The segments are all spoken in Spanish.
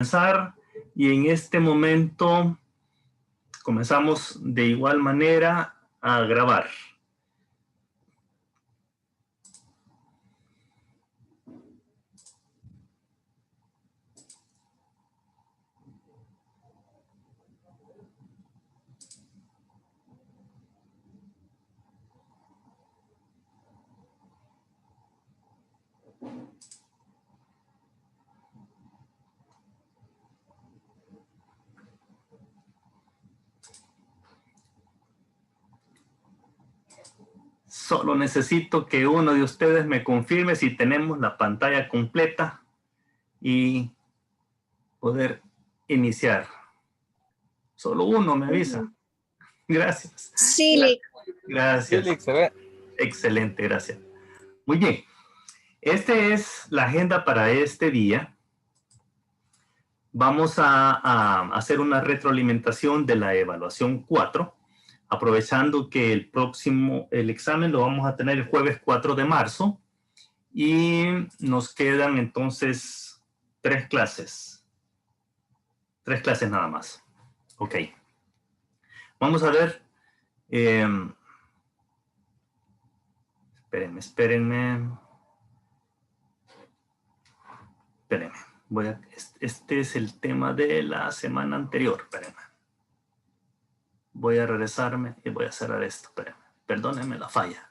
comenzar y en este momento comenzamos de igual manera a grabar. Solo necesito que uno de ustedes me confirme si tenemos la pantalla completa y poder iniciar. Solo uno me avisa. Gracias. Sí, Gracias. Excelente, gracias. Muy bien. Esta es la agenda para este día. Vamos a hacer una retroalimentación de la evaluación 4, aprovechando que el examen lo vamos a tener el jueves 4 de marzo y nos quedan entonces 3 clases. 3 clases nada más. Ok. Vamos a ver. Espérenme. Este es el tema de la semana anterior. Espérenme. Voy a regresarme y voy a cerrar esto. Espérenme. Perdónenme la falla.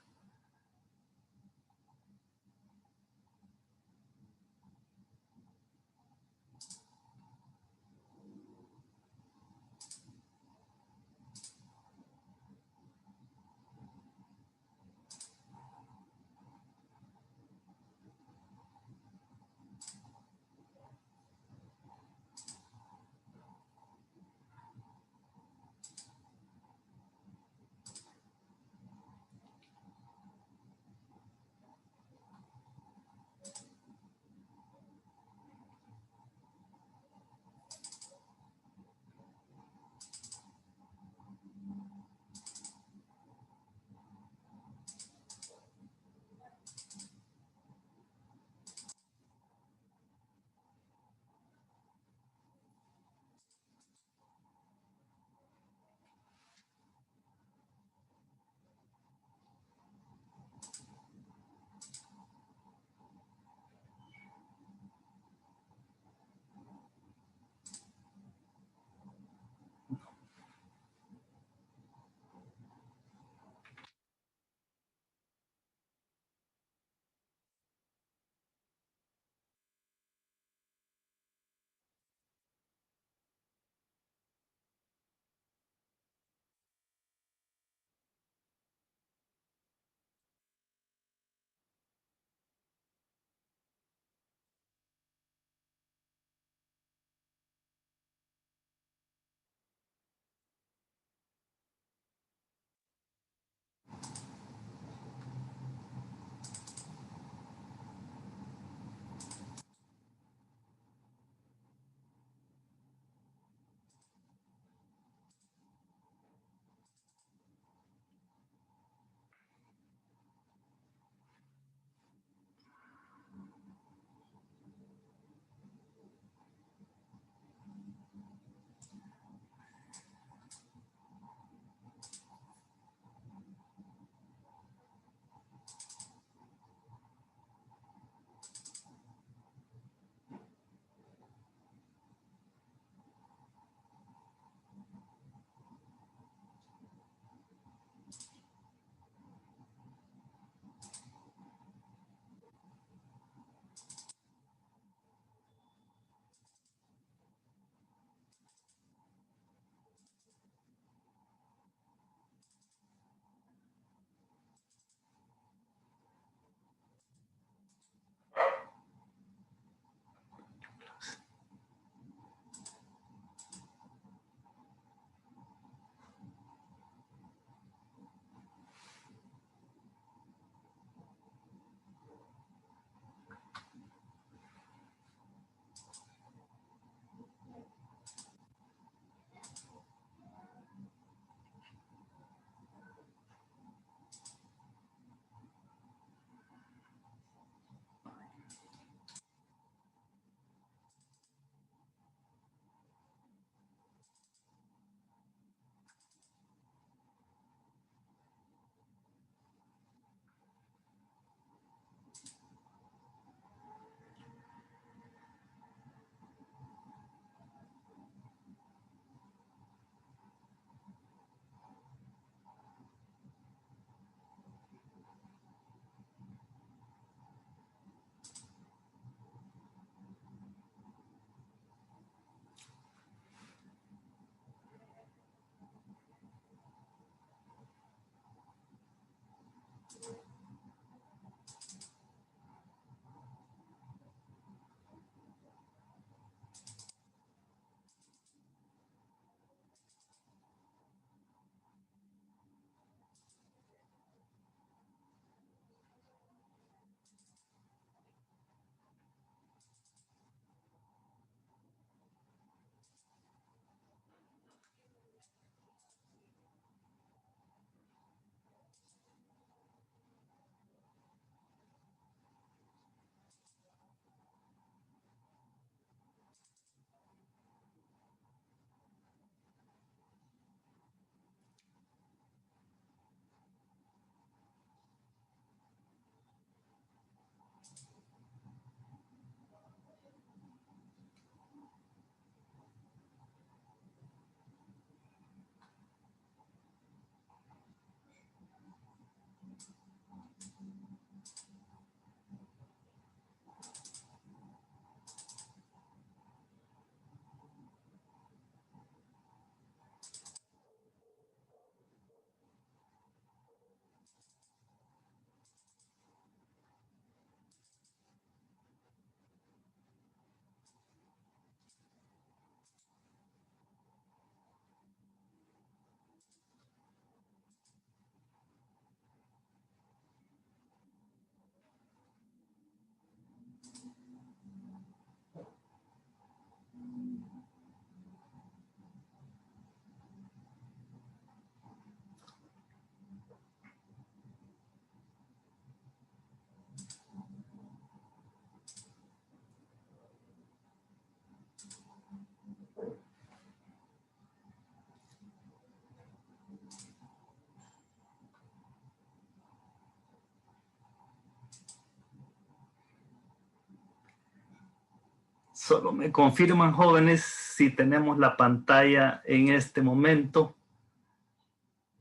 Solo me confirman, jóvenes, si tenemos la pantalla en este momento.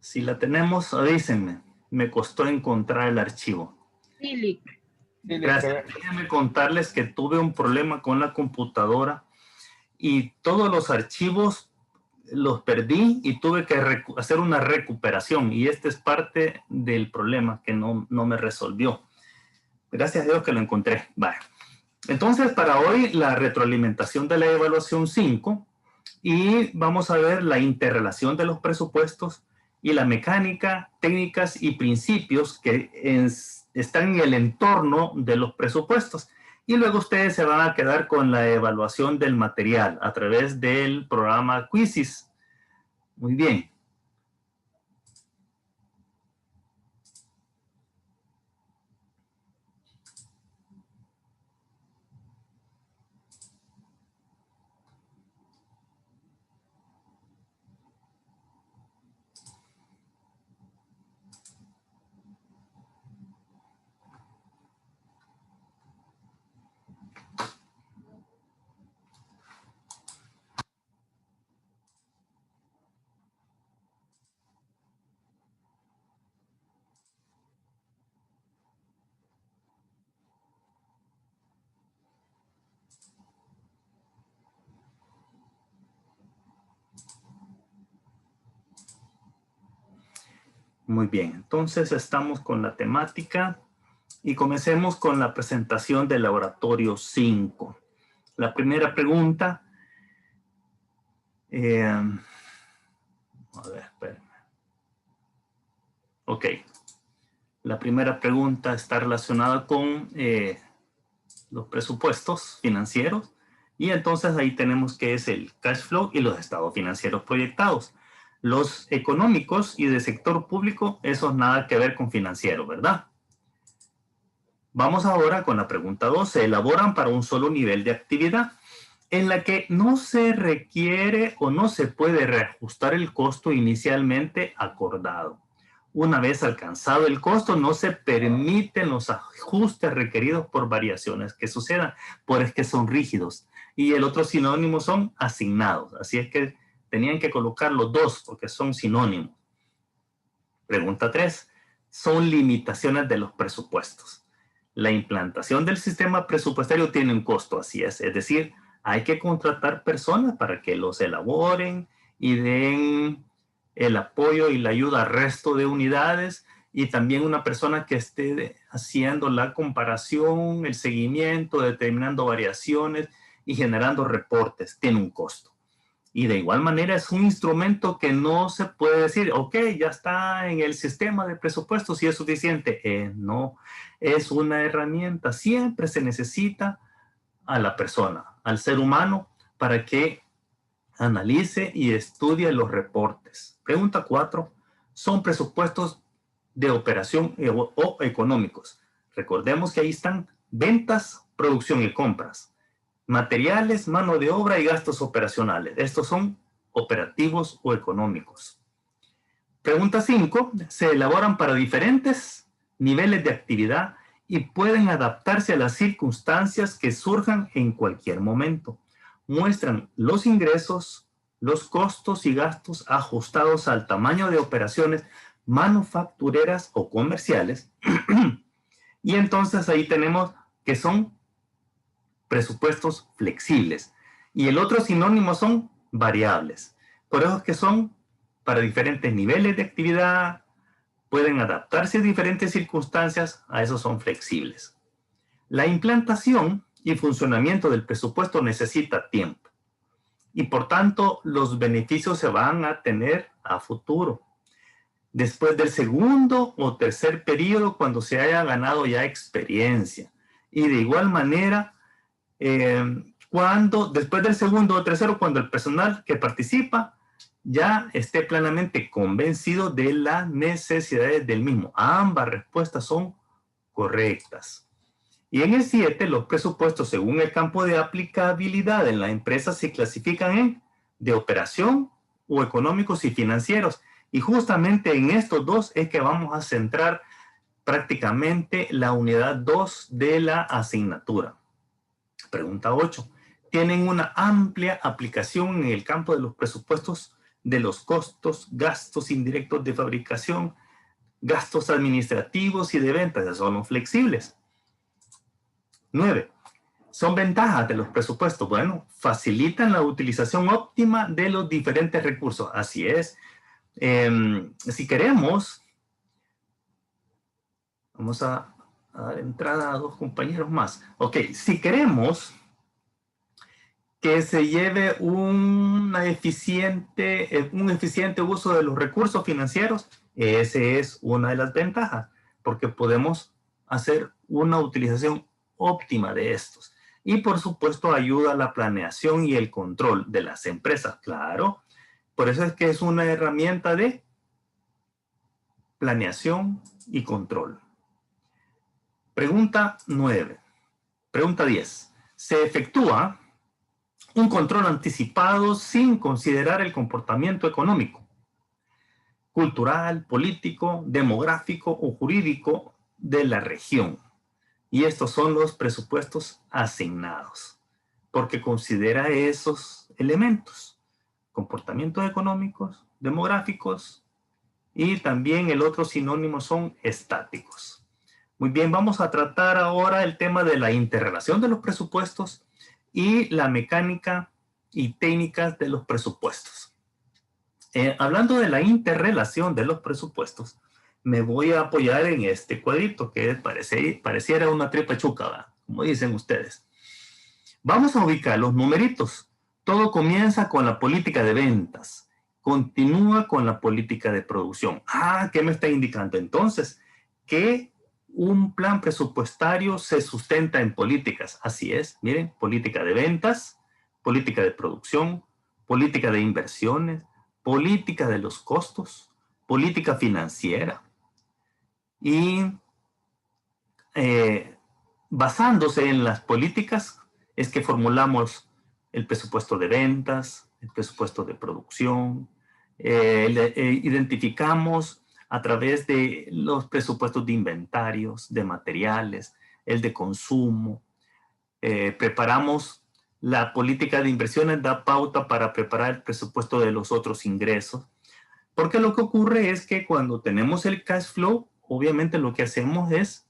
Si la tenemos, avísenme. Me costó encontrar el archivo. Sí, Gracias. Déjenme contarles que tuve un problema con la computadora y todos los archivos los perdí y tuve que hacer una recuperación. Y este es parte del problema que no me resolvió. Gracias a Dios que lo encontré. Vale. Entonces, para hoy, la retroalimentación de la evaluación 5 y vamos a ver la interrelación de los presupuestos y la mecánica, técnicas y principios que están en el entorno de los presupuestos. Y luego ustedes se van a quedar con la evaluación del material a través del programa Quizzes. Muy bien. Muy bien, entonces estamos con la temática y comencemos con la presentación del laboratorio 5. La primera pregunta, a ver, espérenme. Ok, la primera pregunta está relacionada con los presupuestos financieros y entonces ahí tenemos que es el cash flow y los estados financieros proyectados. Los económicos y de sector público, esos nada que ver con financiero, ¿verdad? Vamos ahora con la pregunta 2. Se elaboran para un solo nivel de actividad en la que no se requiere o no se puede reajustar el costo inicialmente acordado. Una vez alcanzado el costo, no se permiten los ajustes requeridos por variaciones que sucedan, porque son rígidos. Y el otro sinónimo son asignados. Así es que tenían que colocar los dos porque son sinónimos. Pregunta 3. Son limitaciones de los presupuestos. La implantación del sistema presupuestario tiene un costo, así es decir, hay que contratar personas para que los elaboren y den el apoyo y la ayuda al resto de unidades y también una persona que esté haciendo la comparación, el seguimiento, determinando variaciones y generando reportes. Tiene un costo. Y de igual manera es un instrumento que no se puede decir, ok, ya está en el sistema de presupuestos y es suficiente. No, es una herramienta. Siempre se necesita a la persona, al ser humano, para que analice y estudie los reportes. Pregunta 4. ¿Son presupuestos de operación o económicos? Recordemos que ahí están ventas, producción y compras. Materiales, mano de obra y gastos operacionales. Estos son operativos o económicos. Pregunta 5. Se elaboran para diferentes niveles de actividad y pueden adaptarse a las circunstancias que surjan en cualquier momento. Muestran los ingresos, los costos y gastos ajustados al tamaño de operaciones manufactureras o comerciales. Y entonces ahí tenemos que son presupuestos flexibles. Y el otro sinónimo son variables. Por eso es que son para diferentes niveles de actividad, pueden adaptarse a diferentes circunstancias, a eso son flexibles. La implantación y funcionamiento del presupuesto necesita tiempo. Y por tanto, los beneficios se van a tener a futuro. Después del segundo o tercer periodo, cuando se haya ganado ya experiencia. Y de igual manera, después del segundo o tercero, cuando el personal que participa ya esté plenamente convencido de las necesidades del mismo. Ambas respuestas son correctas. Y en el 7, los presupuestos según el campo de aplicabilidad en la empresa se clasifican en de operación o económicos y financieros. Y justamente en estos dos es que vamos a centrar prácticamente la unidad 2 de la asignatura. Pregunta 8. tienen una amplia aplicación en el campo de los presupuestos de los costos, gastos indirectos de fabricación, gastos administrativos y de ventas. Son los flexibles. 9. Son ventajas de los presupuestos. Bueno, facilitan la utilización óptima de los diferentes recursos. Así es. Si queremos, vamos a dar entrada a 2 compañeros más. Ok, si queremos que se lleve un eficiente uso de los recursos financieros, esa es una de las ventajas, porque podemos hacer una utilización óptima de estos. Y por supuesto ayuda a la planeación y el control de las empresas, claro. Por eso es que es una herramienta de planeación y control. Pregunta 9. Pregunta 10. Se efectúa un control anticipado sin considerar el comportamiento económico, cultural, político, demográfico o jurídico de la región. Y estos son los presupuestos asignados, porque considera esos elementos, comportamientos económicos, demográficos, y también el otro sinónimo son estáticos. Muy bien, vamos a tratar ahora el tema de la interrelación de los presupuestos y la mecánica y técnicas de los presupuestos. Hablando de la interrelación de los presupuestos, me voy a apoyar en este cuadrito que pareciera una tripa chuca, como dicen ustedes. Vamos a ubicar los numeritos. Todo comienza con la política de ventas, continúa con la política de producción. ¿Qué me está indicando entonces? Que un plan presupuestario se sustenta en políticas. Así es, miren, política de ventas, política de producción, política de inversiones, política de los costos, política financiera. Y basándose en las políticas es que formulamos el presupuesto de ventas, el presupuesto de producción, identificamos a través de los presupuestos de inventarios, de materiales, el de consumo. Preparamos la política de inversiones, da pauta para preparar el presupuesto de los otros ingresos. Porque lo que ocurre es que cuando tenemos el cash flow, obviamente lo que hacemos es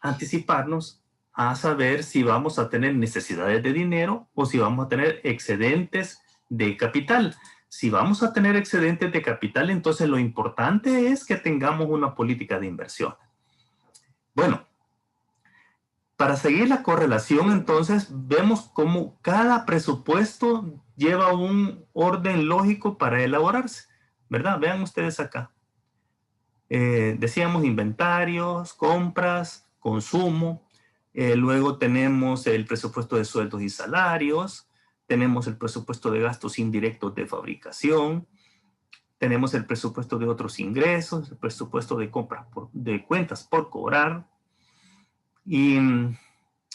anticiparnos a saber si vamos a tener necesidades de dinero o si vamos a tener excedentes de capital. Si vamos a tener excedentes de capital, entonces lo importante es que tengamos una política de inversión. Bueno, para seguir la correlación, entonces, vemos cómo cada presupuesto lleva un orden lógico para elaborarse, ¿verdad? Vean ustedes acá. Decíamos inventarios, compras, consumo. Luego tenemos el presupuesto de sueldos y salarios. Tenemos el presupuesto de gastos indirectos de fabricación. Tenemos el presupuesto de otros ingresos, el presupuesto de compras de cuentas por cobrar. Y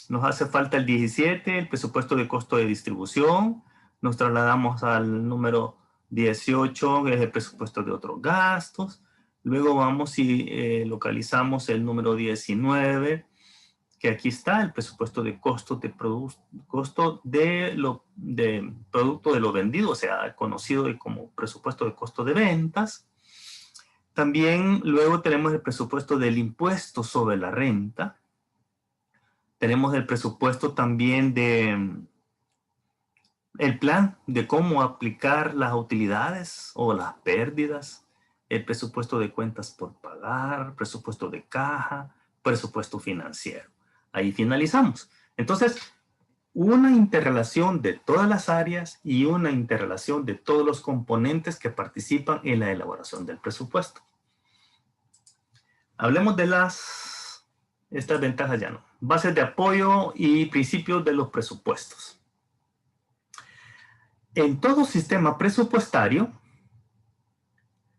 nos hace falta el 17, el presupuesto de costo de distribución. Nos trasladamos al número 18, que es el presupuesto de otros gastos. Luego vamos y localizamos el número 19, que aquí está, el presupuesto de costo de producto de lo vendido, o sea, conocido como presupuesto de costo de ventas. También luego tenemos el presupuesto del impuesto sobre la renta. Tenemos el presupuesto también el plan de cómo aplicar las utilidades o las pérdidas, el presupuesto de cuentas por pagar, presupuesto de caja, presupuesto financiero. Ahí finalizamos. Entonces, una interrelación de todas las áreas y una interrelación de todos los componentes que participan en la elaboración del presupuesto. Hablemos de estas ventajas ya no. Bases de apoyo y principios de los presupuestos. En todo sistema presupuestario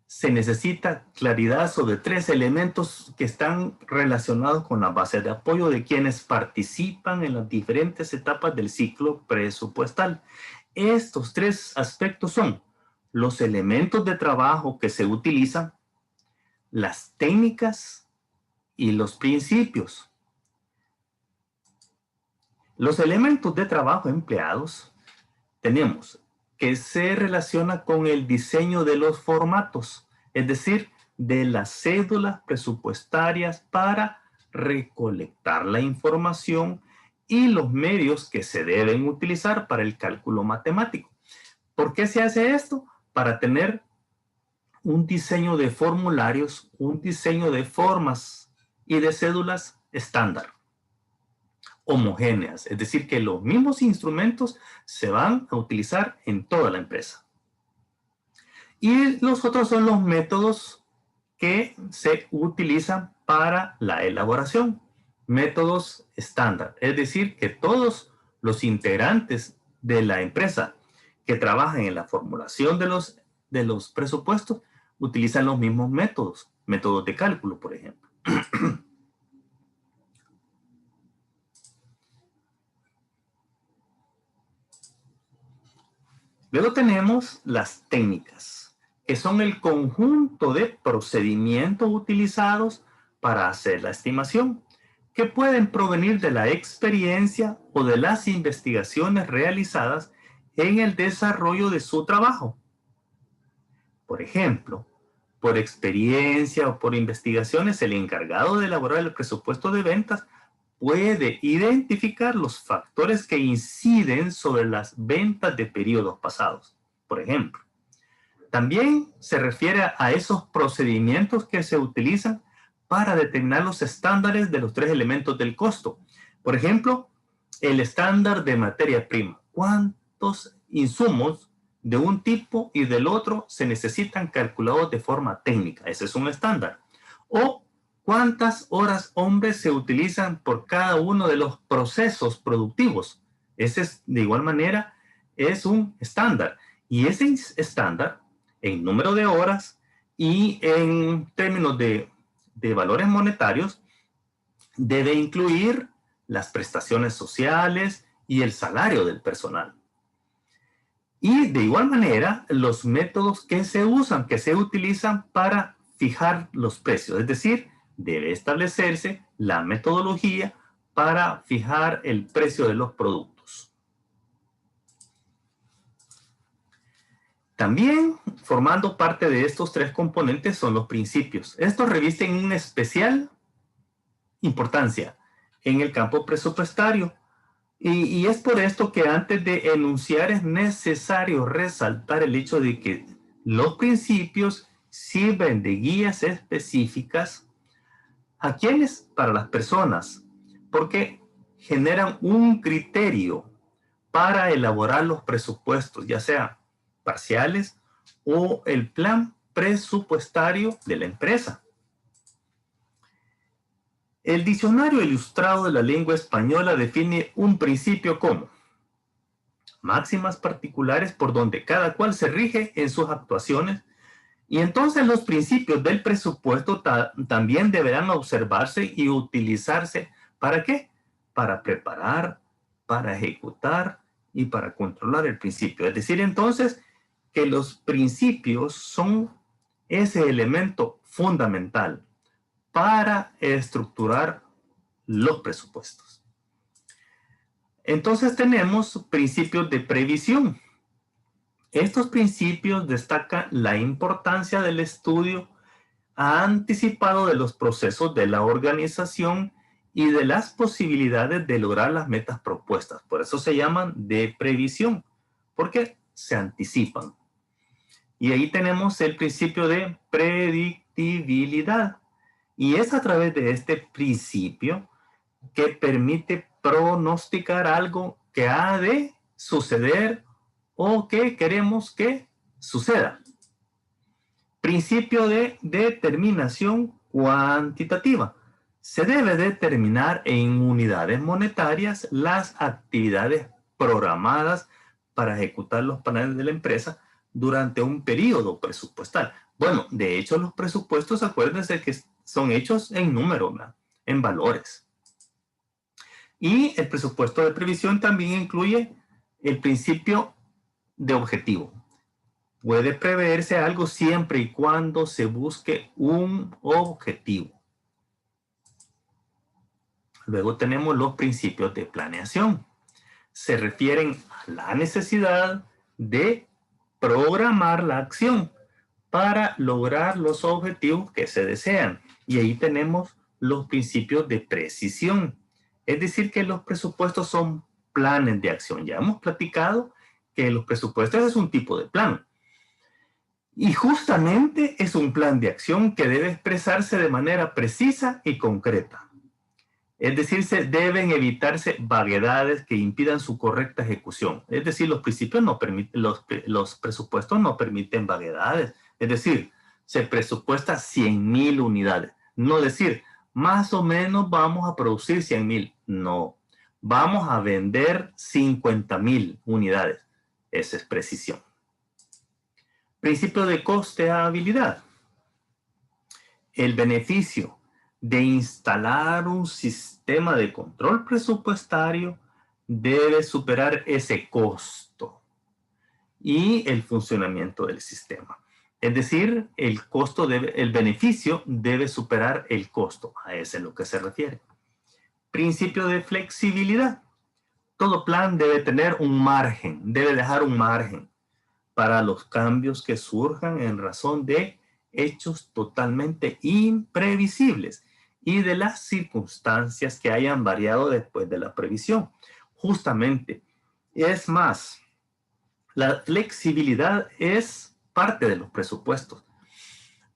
se necesita claridad sobre 3 elementos que están relacionados con la base de apoyo de quienes participan en las diferentes etapas del ciclo presupuestal. Estos 3 aspectos son los elementos de trabajo que se utilizan, las técnicas y los principios. Los elementos de trabajo empleados tenemos que se relaciona con el diseño de los formatos, es decir, de las cédulas presupuestarias para recolectar la información y los medios que se deben utilizar para el cálculo matemático. ¿Por qué se hace esto? Para tener un diseño de formularios, un diseño de formas y de cédulas estándar, homogéneas, es decir, que los mismos instrumentos se van a utilizar en toda la empresa. Y los otros son los métodos que se utilizan para la elaboración, métodos estándar, es decir, que todos los integrantes de la empresa que trabajan en la formulación de los presupuestos utilizan los mismos métodos, métodos de cálculo, por ejemplo. Luego tenemos las técnicas, que son el conjunto de procedimientos utilizados para hacer la estimación, que pueden provenir de la experiencia o de las investigaciones realizadas en el desarrollo de su trabajo. Por ejemplo, por experiencia o por investigaciones, el encargado de elaborar el presupuesto de ventas puede identificar los factores que inciden sobre las ventas de periodos pasados. Por ejemplo, también se refiere a esos procedimientos que se utilizan para determinar los estándares de los 3 elementos del costo. Por ejemplo, el estándar de materia prima. ¿Cuántos insumos de un tipo y del otro se necesitan calculados de forma técnica? Ese es un estándar. O ¿cuántas horas hombres se utilizan por cada uno de los procesos productivos? Ese es, de igual manera, es un estándar. Y ese estándar, en número de horas y en términos de valores monetarios, debe incluir las prestaciones sociales y el salario del personal. Y de igual manera, los métodos que se usan, que se utilizan para fijar los precios, es decir, debe establecerse la metodología para fijar el precio de los productos. También formando parte de estos 3 componentes son los principios. Estos revisten una especial importancia en el campo presupuestario. Y es por esto que antes de enunciar es necesario resaltar el hecho de que los principios sirven de guías específicas. ¿A quiénes? Para las personas, porque generan un criterio para elaborar los presupuestos, ya sea parciales o el plan presupuestario de la empresa. El Diccionario Ilustrado de la Lengua Española define un principio como máximas particulares por donde cada cual se rige en sus actuaciones. Y entonces los principios del presupuesto también deberán observarse y utilizarse. ¿Para qué? Para preparar, para ejecutar y para controlar el principio. Es decir, entonces, que los principios son ese elemento fundamental para estructurar los presupuestos. Entonces tenemos principios de previsión. Estos principios destacan la importancia del estudio anticipado de los procesos de la organización y de las posibilidades de lograr las metas propuestas. Por eso se llaman de previsión, porque se anticipan. Y ahí tenemos el principio de predictibilidad. Y es a través de este principio que permite pronosticar algo que ha de suceder o que queremos que suceda. Principio de determinación cuantitativa. Se debe determinar en unidades monetarias las actividades programadas para ejecutar los planes de la empresa durante un periodo presupuestal. Bueno, de hecho los presupuestos, acuérdense que son hechos en números, ¿verdad? En valores. Y el presupuesto de previsión también incluye el principio de objetivo. Puede preverse algo siempre y cuando se busque un objetivo. Luego tenemos los principios de planeación. se refieren a la necesidad de programar la acción para lograr los objetivos que se desean. Y ahí tenemos los principios de precisión. Es decir, que los presupuestos son planes de acción. Ya hemos platicado que los presupuestos es un tipo de plan. Y justamente es un plan de acción que debe expresarse de manera precisa y concreta. Es decir, se deben evitarse vaguedades que impidan su correcta ejecución. Es decir, los principios no permiten, los presupuestos no permiten vaguedades. Es decir, se presupuesta 100,000 unidades. No decir, más o menos vamos a producir 100,000. No, vamos a vender 50,000 unidades. Esa es precisión. Principio de costeabilidad. El beneficio de instalar un sistema de control presupuestario debe superar ese costo y el funcionamiento del sistema. Es decir, el beneficio debe superar el costo. A eso es lo que se refiere. Principio de flexibilidad. Todo plan debe tener un margen, debe dejar un margen para los cambios que surjan en razón de hechos totalmente imprevisibles y de las circunstancias que hayan variado después de la previsión. Justamente, es más, la flexibilidad es parte de los presupuestos.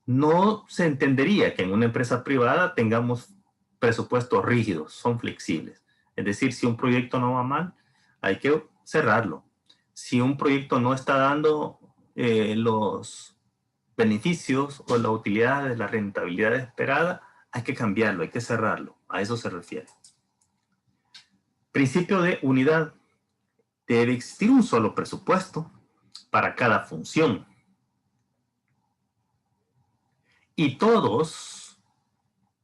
No se entendería que en una empresa privada tengamos presupuestos rígidos, son flexibles. Es decir, si un proyecto no va mal, hay que cerrarlo. Si un proyecto no está dando los beneficios o la utilidad de la rentabilidad esperada, hay que cambiarlo, hay que cerrarlo. A eso se refiere. Principio de unidad. Debe existir un solo presupuesto para cada función. Y todos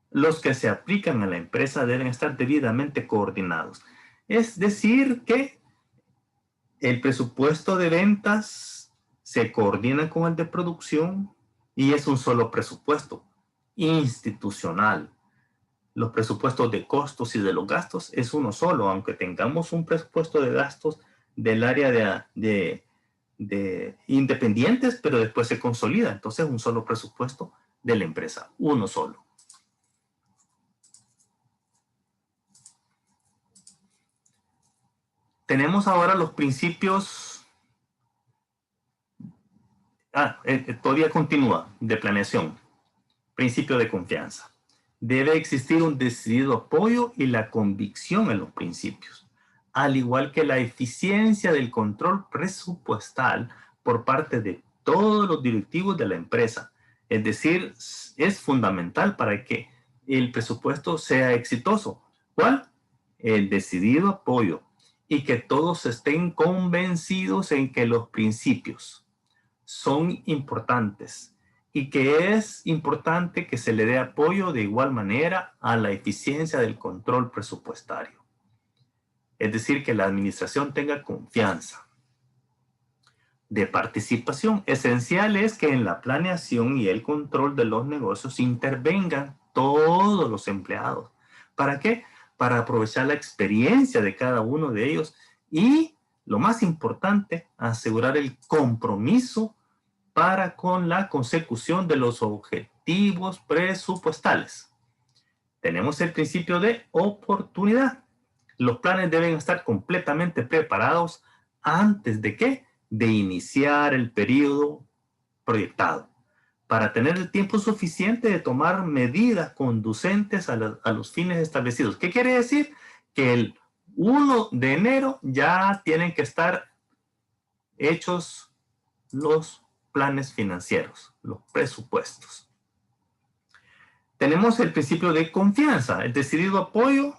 los que se aplican a la empresa deben estar debidamente coordinados. Es decir, que el presupuesto de ventas se coordina con el de producción y es un solo presupuesto institucional. Los presupuestos de costos y de los gastos es uno solo, aunque tengamos un presupuesto de gastos del área de independientes, pero después se consolida. Entonces, un solo presupuesto de la empresa, uno solo. Tenemos ahora los principios. Todavía continúa de planeación. Principio de confianza. Debe existir un decidido apoyo y la convicción en los principios, al igual que la eficiencia del control presupuestal por parte de todos los directivos de la empresa. Es decir, es fundamental para que el presupuesto sea exitoso. ¿Cuál? El decidido apoyo y que todos estén convencidos en que los principios son importantes y que es importante que se le dé apoyo de igual manera a la eficiencia del control presupuestario. Es decir, que la administración tenga confianza. De participación, esencial es que en la planeación y el control de los negocios intervengan todos los empleados. ¿Para qué? Para aprovechar la experiencia de cada uno de ellos y, lo más importante, asegurar el compromiso para con la consecución de los objetivos presupuestales. Tenemos el principio de oportunidad. Los planes deben estar completamente preparados antes de ¿qué? De iniciar el periodo proyectado, para tener el tiempo suficiente de tomar medidas conducentes a los fines establecidos. ¿Qué quiere decir? Que el 1 de enero ya tienen que estar hechos los planes financieros, los presupuestos. Tenemos el principio de confianza, el decidido apoyo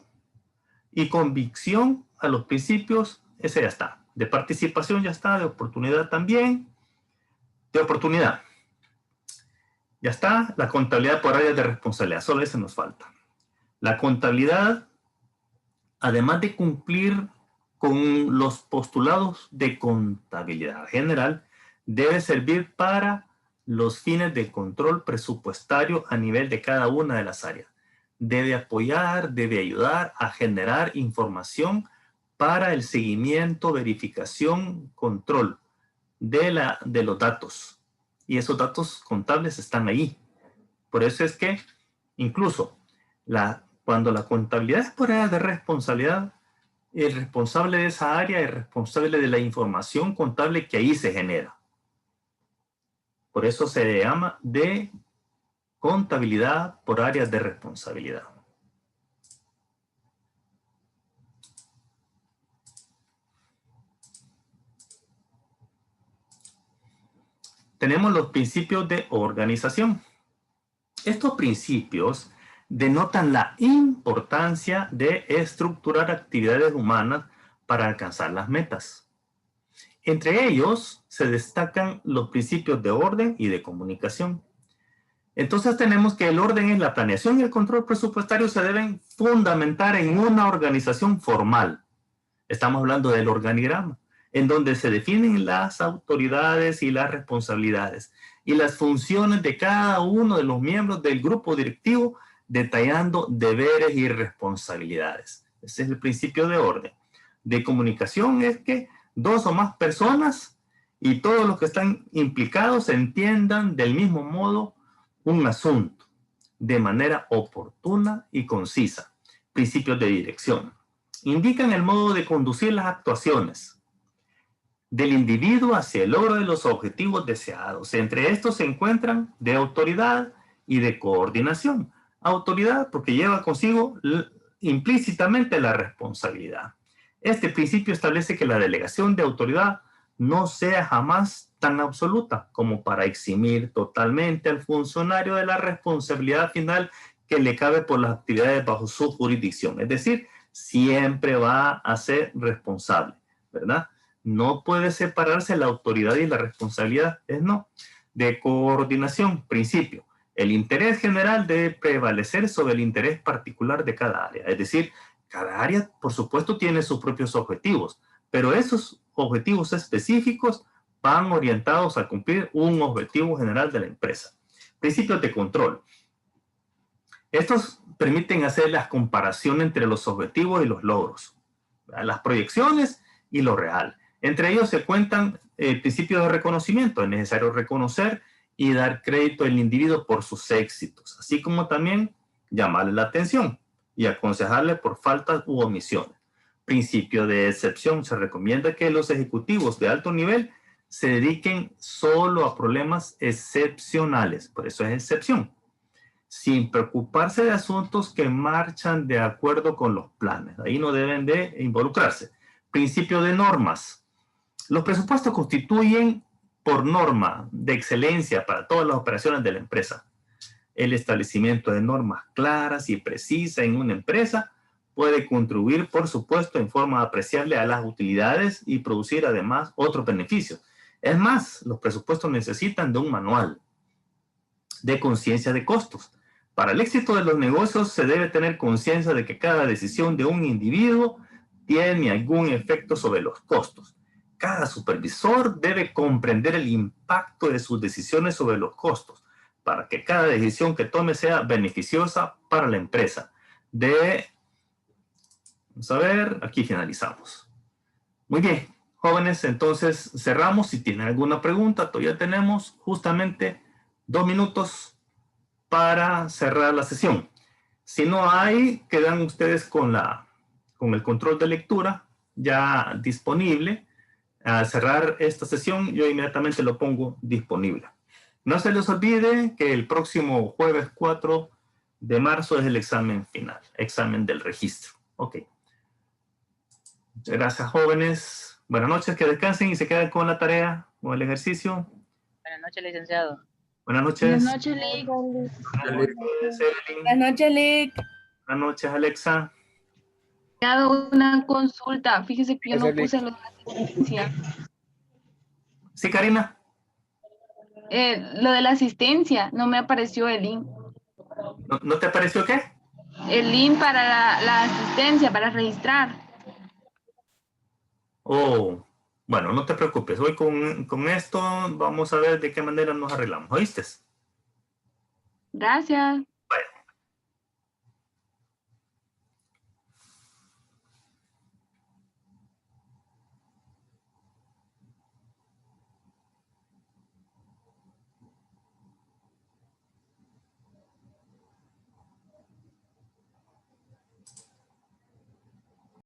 y convicción a los principios, ese ya está. De participación ya está, de oportunidad también. De oportunidad. Ya está, la contabilidad por áreas de responsabilidad, solo ese nos falta. La contabilidad, además de cumplir con los postulados de contabilidad general, debe servir para los fines de control presupuestario a nivel de cada una de las áreas. Debe apoyar, debe ayudar a generar información para el seguimiento, verificación, control de los datos. Y esos datos contables están ahí. Por eso es que incluso cuando la contabilidad es por área de responsabilidad, el responsable de esa área es responsable de la información contable que ahí se genera. Por eso se le llama de contabilidad por áreas de responsabilidad. Tenemos los principios de organización. Estos principios denotan la importancia de estructurar actividades humanas para alcanzar las metas. Entre ellos se destacan los principios de orden y de comunicación. Entonces tenemos que el orden es la planeación y el control presupuestario se deben fundamentar en una organización formal. Estamos hablando del organigrama, en donde se definen las autoridades y las responsabilidades y las funciones de cada uno de los miembros del grupo directivo, detallando deberes y responsabilidades. Ese es el principio de orden. De comunicación es que dos o más personas y todos los que están implicados entiendan del mismo modo un asunto de manera oportuna y concisa. Principios de dirección. Indican el modo de conducir las actuaciones del individuo hacia el logro de los objetivos deseados. Entre estos se encuentran de autoridad y de coordinación. Autoridad porque lleva consigo implícitamente la responsabilidad. Este principio establece que la delegación de autoridad no sea jamás tan absoluta como para eximir totalmente al funcionario de la responsabilidad final que le cabe por las actividades bajo su jurisdicción. Es decir, siempre va a ser responsable, ¿verdad? No puede separarse la autoridad y la responsabilidad, es no. De coordinación, principio. El interés general debe prevalecer sobre el interés particular de cada área. Es decir, cada área, por supuesto, tiene sus propios objetivos, pero esos objetivos específicos van orientados a cumplir un objetivo general de la empresa. Principios de control. Estos permiten hacer la comparación entre los objetivos y los logros, las proyecciones y lo real. Entre ellos se cuentan principios de reconocimiento. Es necesario reconocer y dar crédito al individuo por sus éxitos, así como también llamarle la atención y aconsejarle por faltas u omisiones. Principio de excepción. Se recomienda que los ejecutivos de alto nivel se dediquen solo a problemas excepcionales, por eso es excepción, sin preocuparse de asuntos que marchan de acuerdo con los planes. Ahí no deben de involucrarse. Principio de normas. Los presupuestos constituyen por norma de excelencia para todas las operaciones de la empresa. El establecimiento de normas claras y precisas en una empresa puede contribuir, por supuesto, en forma apreciable a las utilidades y producir además otros beneficios. Es más, los presupuestos necesitan de un manual de conciencia de costos. Para el éxito de los negocios se debe tener conciencia de que cada decisión de un individuo tiene algún efecto sobre los costos. Cada supervisor debe comprender el impacto de sus decisiones sobre los costos para que cada decisión que tome sea beneficiosa para la empresa. Vamos a ver, aquí finalizamos. Muy bien, jóvenes, entonces cerramos. Si tienen alguna pregunta, todavía tenemos justamente 2 minutos para cerrar la sesión. Si no hay, quedan ustedes con el control de lectura ya disponible. Al cerrar esta sesión, yo inmediatamente lo pongo disponible. No se les olvide que el próximo jueves 4 de marzo es el examen final, examen del registro. Ok. Muchas gracias, jóvenes. Buenas noches, que descansen y se queden con la tarea o el ejercicio. Buenas noches, licenciado. Buenas noches. Buenas noches, Lick. Buenas noches, Evelyn. Buenas noches, Lick. Buenas noches, Alexa. Me ha dado una consulta. Fíjese que yo no puse lo de la asistencia. Sí, Karina. Lo de la asistencia, no me apareció el link. ¿No te apareció qué? El link para la asistencia, para registrar. Oh, bueno, no te preocupes. Hoy con esto vamos a ver de qué manera nos arreglamos. ¿Oíste? Gracias.